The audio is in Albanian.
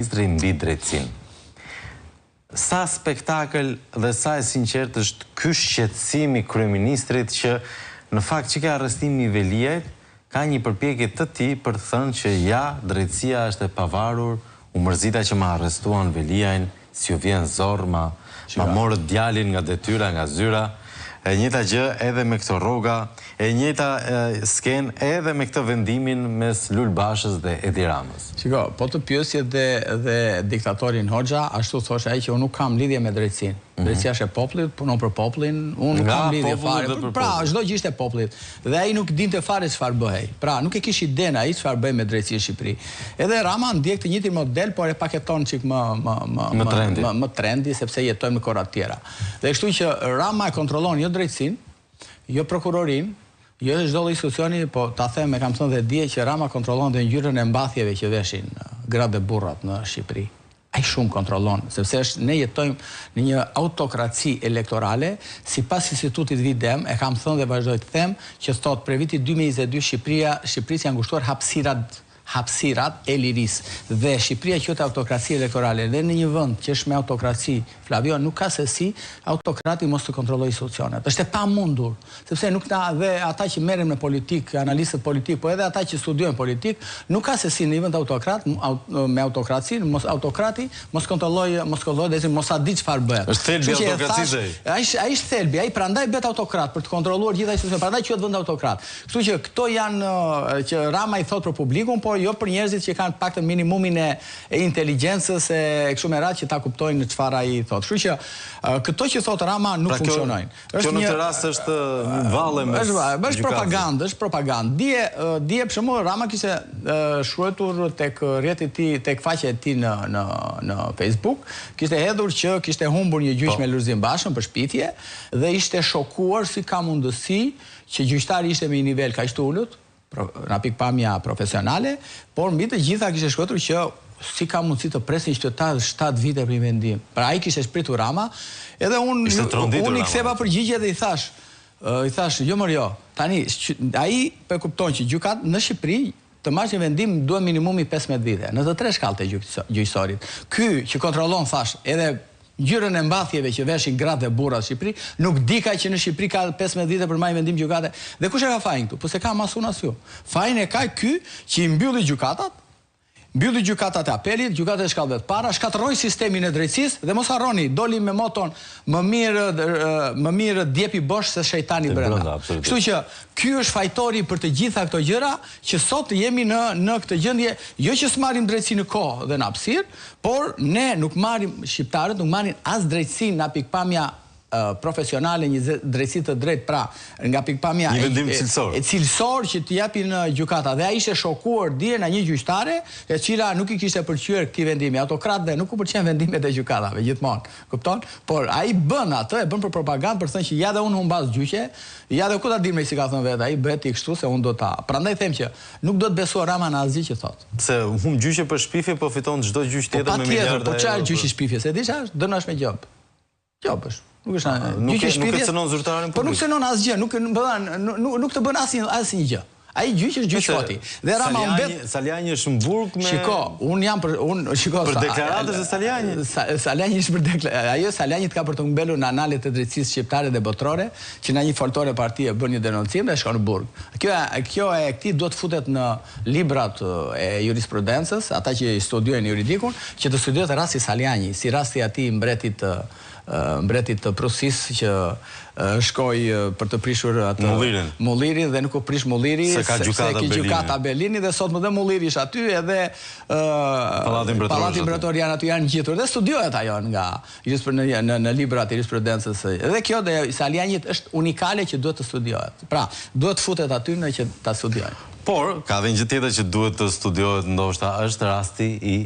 Ministri mbi drejtësinë. Sa spektakël dhe sa e sinqert është ky shqetësim i kryeministrit që në fakt që ka arrestimi i Veliajt ka një përpjekje të tij për të thënë që ja, drejtësia është e pavarur, u mërzita që ma arrestuan Veliajn, si ju vjen zorr, ma morët djalin nga detyra, nga zyra. E njëjta gjë edhe me këto rroga, e njëjta skenë edhe me këtë vendimin mes Lul Bashës dhe Edi Ramës. Shiko, po të pyesje dhe diktatorin Hoxha, ashtu thosh ai që unë nuk kam lidhje me drejtësinë. Drejtësia është e popullit, punon për popullin, unë nuk kam lidhje fare. Pra, çdo gjë ishte e popullit. Dhe ai nuk dinte fare çfarë bëhej. Pra, nuk e kish idenë ai çfarë bëj me drejtësinë në Shqipëri. Edhe Rama ndjek të njëjtin model, por e paketon çik më trendi, sepse jetojmë në kohra të tjera. Dhe kështu që Rama e kontrollon jo drejtësinë, jo prokurorin, jo çdo lloj institucioni, po ta them e kam thënë dhe dje që Rama kontrollon dhe ngjyrën e mbathjeve që veshin gratë dhe burrat në Shqipëri. Ai shumë kontrollon, sepse ne jetojmë në një autokraci elektorale, sipas institutit Videm, e kam thënë dhe vazhdoj të them, që thot për vitin 2022 Shqipërisë janë ngushtuar hapësirat e lirisë dhe Shqipëria quhet autokraci elektorale dhe në një vend që është me autokraci, Flavio, nuk ka se si autokrati mos të kontrollojë institucionet. Është e pamundur, sepse nuk na dhe ata që merren me politikë, analistët politik, po edhe ata që studiojnë politik, nuk ka se si në një vend autokrat me autokraci, autokrati mos kontrollojë dhe mos a di çfarë bëhet. Është thelbi i autokracisë. Ai është thelbi, ai prandaj bëhet autokrat për të kontrolluar gjitha institucionet, prandaj quhet vend autokrat. Kështu që këto janë që Rama i thot për publikun, por jo për njerëzit që kanë pak të minimumin e inteligjencës e kështu me radhë që ta kuptojnë çfarë ai thot. Kështu që këto që thot Rama nuk funksionojnë. Kjo në këtë rast është valle me është propagandë, është propagandë. Dje për shembull Rama kishte shkruar tek rrjeti i tij, tek faqja e tij në Facebook, kishte hedhur që kishte humbur një gjyq me Lulzim Bashën për shpifje dhe ishte shokuar si ka mundësi që gjyqtari ishte me një nivel kaq të ulët, nga pikpamja profesionale, por mbi të gjitha kishte shkruar që si ka mundësi të presin qytetarët 7 vite për vendim. Pra ai kishte shpritur Rama, edhe unë i ktheva përgjigje dhe i thash, jo mor jo. Tani ai po kupton që gjykat në Shqipëri të marrë një vendim duhet minimumi 15 vite, në të 3 shkallët e gjyqësorit. Ky që kontrollon thash edhe ngjyrën e mbathjeve që veshin gratë dhe burrat në Shqipëri, nuk di ka që në Shqipëri ka 15 vite për marrë vendim gjykate. Dhe kush e ka fajin këtu? Po se ka masun as ju. Fajin e ka ky që i mbylli gjykatat, mbylli gjykatat e apelit, gjykatat e shkallëve të para, shkatërroi sistemin e drejtësisë dhe mos harroni, doli me moton më mirë djepi bosh se shejtani brenda. Kështu që ky është fajtori për të gjitha këto gjëra që sot jemi në këtë gjendje, jo që s'marrim drejtësi në kohë dhe në hapësirë, por ne nuk marrim, shqiptarët nuk marrin as drejtësi nga pikpamja profesionale, një drejtësi të drejtë, pra nga pikpamja e cilësor që të japin gjykata. Dhe ai ishte shokuar dje nga një gjyqtare e cila nuk i kishte pëlqyer këtij vendimi. Autokratëve nuk u pëlqen vendimet e gjykatave gjithmonë. Kupton? Por ai bën atë, e bën për propagandë për të thënë që ja dhe unë humbas gjyqe, ja dhe ku ta dim me si ka thënë vetë, ai bëhet i kështu se unë do ta. Prandaj them që nuk do të besuar Rama në asgjë që thot. Se humb gjyqe për shpifje, po fiton çdo gjyq tjetër me miliarda. Po çfarë gjyqi shpifje? Se disha, dënosh me gjop. Gjop është. Nuk e cënon zyrtarin publik. Po nuk cënon asgjë, nuk të bën asnjë gjë. Ai gjyq është gjyq fati. Dhe Rama mbet Saljani është në burg me Shiko, për deklaratës e Saljanit. Salani është për deklaratë. Ajo Saljanit ka për të mbelur në analet e drejtësisë shqiptare dhe botërore, që na një foltore partie bën një denoncim dhe shkon në burg. Kjo e këtij duhet futet në librat e jurisprudencës, ata që studiojnë juridikun, që të studiojnë rasti Saljani, si rasti atij mbretit të Prusisë që shkoi për të prishur atë Mullirin dhe nuk u prish Mulliri se ka gjykata Berlini dhe sot më dhe Mulliri është aty edhe Pallati Mbretërian aty janë ngjitur dhe studiohet ajo nga në librat e jurisprudencës. Dhe kjo dhe Saljanit është unikale që duhet të studiohet. Pra, duhet futet aty në që ta studiojnë. Por ka edhe një gjë tjetër që duhet të studiohet ndoshta është rasti i